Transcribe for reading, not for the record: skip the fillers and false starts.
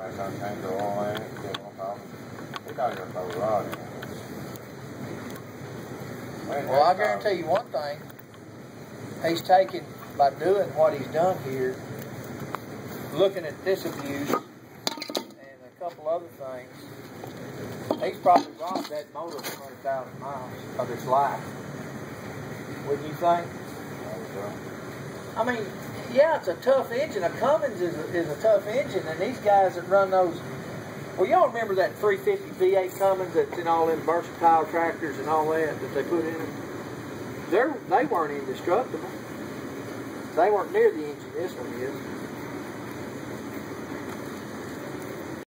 That's on change the oil in it, get on top. He not gonna throw a rod in it. Well, I guarantee you one thing. He's taken, by doing what he's done here, looking at this abuse and a couple other things, he's probably robbed that motor 100,000 miles of its life. Wouldn't you think? I mean, yeah, it's a tough engine. A Cummins is a tough engine, and these guys that run those. Well, y'all remember that 350 V8 Cummins that's in all them versatile tractors and all that they put in them? They weren't indestructible. They weren't near the engine this one is.